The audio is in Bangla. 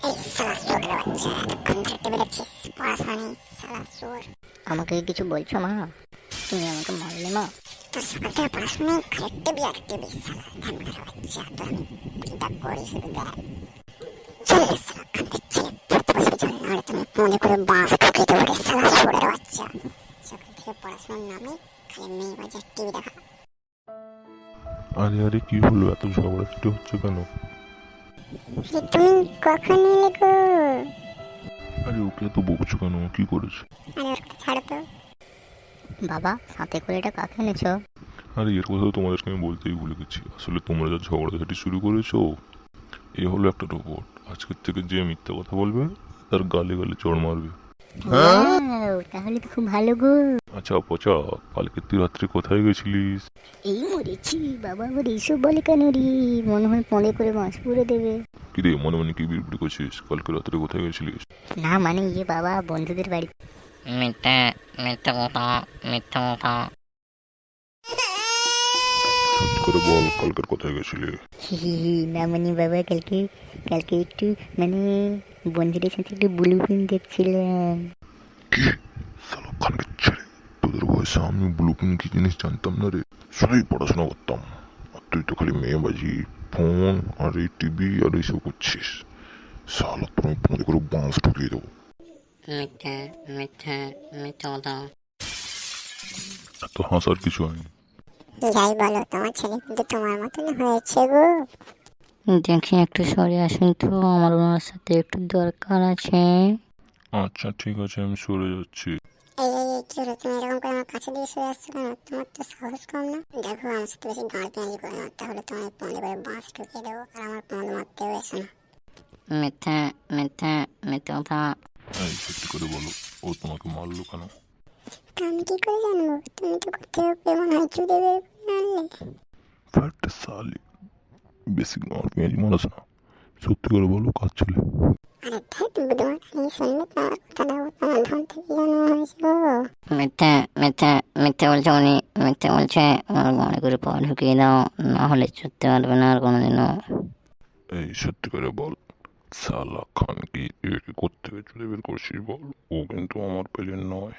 এই শালা শুয়োরের বাচ্চা, এতক্ষণ থাকতে পেরেছিস? পড়াশোনা নেই শালা শুয়োর। আমাকে কিছু বলছো মা? তুমি আমাকে মারলে মা? তোর সকাল থেকে পড়াশোনা নেই, খালি টিভি আর টিভি শালা ধামড়ার বাচ্চা। তো আমি চিন্তা করি শুধু দেখ। চলে রে শালা খানকে ছেলে, পড়তে বসে চলে, নাহলে তুমি মনে করে বাঁশ ঢুকিয়ে দেবো রে শালা শুয়োরের বাচ্চা। সকাল থেকে পড়াশোনার নামে খালি মেয়ে বাজার টিভি দেখা। আরে আরে, কি হলো? এত ঝগড়াঝাটি হচ্ছে কেন? তুমি কখন এলে গো? আরে ওকে এত বকছো কেন? কি করেছে? আরে ওর কথা ছাড়ো তো। বাবা, সাথে করে এটা কাকে এনেছো? আরে এর কথা তো তোমাদেরকে আমি বলতেই ভুলে গেছি। আসলে তোমরা যা ঝগড়াঝাটি শুরু করেছো, এ হলো একটা রোবট। আজকের থেকে যে মিথ্যা কথা বলবে তার গালে গালে চড় মারবে। তাহলে তো খুব ভালো গো। আচ্ছা পচা, কালকে তুই রাত্রে কোথায় গেছিলিস? এই মরেছি বাবা, আবার এইসব বলে কেন রে? মনে হয় পনে করে মাছ পুড়ে দেবে। কিরে মনে মনে কি বিড়বিড় করছিস? কালকে রাত্রে কোথায় গেছিলিস? না মানে বাবা, বন্ধুদের বাড়ি। মিথ্যে, মিথ্যে কথা, মিথ্যে কথা। সত্যি করে বল, কালকের কোথায় গেছিলি? না মানে বাবা, কালকে কালকে একটু মানে বন্ধুদের সাথে একটু ব্লু ফিল্ম দেখছিলাম। কি? শালা খানকে ছেড়ে, তোদের বয়সে আমি ব্লুপ্রিন্ট কি জিনিস জানতাম না রে। শুধুই পড়াশোনা করতাম, আর তুই তো খালি মেয়ে বাজি, ফোন আর এই টিভি আর এইসব করছিস। শালা তোর আমি ফোনে করে বাঁশ ঢুকিয়ে দেবো। মিথ্যে, মিথ্যে, মিথ্যে কথা। এত হাসার কিছু হয়নি। যাই বলো, তোমার ছেলে কিন্তু তোমার মতন হয়েছে গো। দেখি একটু সরে আসুন তো, আমার ওনার সাথে একটু দরকার আছে। আচ্ছা ঠিক আছে, আমি সরে যাচ্ছি। এই কি হলো, তুমি এরকম করে আমার কাছে দিয়ে সরে আসছো কেন? তোমার তো সাহস কম না? দেখো আমার সাথে বেশি গাঁড় পেঁয়াজি করে না, তাহলে তোমার পনেরো করে বাঁশ ঢুকিয়ে দেবো, আর আমার পনেরো মারতেও এসো না। মিথ্যে, মিথ্যে, মিথ্যে কথা। এই সত্যি করে বলো, ও তোমাকে মারলো কেন? তা আমি কি করে জানবো? তুমি তো কোথাও করে মনে হয় চুড়ে বের করে আনলে। ফ্যাট সালি, বেশি গাঁড় পেঁয়াজি মানুষ না। সত্যি করে বলো, কাজ ছেলে? আরে ধ্যাত বুধবার, এই শুনলে তো আমার কথাটা তোমার ধন থেকে জানা হয়েছে গো। মিথ্যে, মিথ্যে, মিথ্যে বলছে উনি, মিথ্যে বলছে। আমার মনে করে পা ঢুকিয়ে দাও, না হলে চড়তে পারবে না আর কোনোদিনও। এই সত্যি করে বল, সালা খান কি এর করতে চলে বের করছিস বল? ও কিন্তু আমার পেলেন নয়।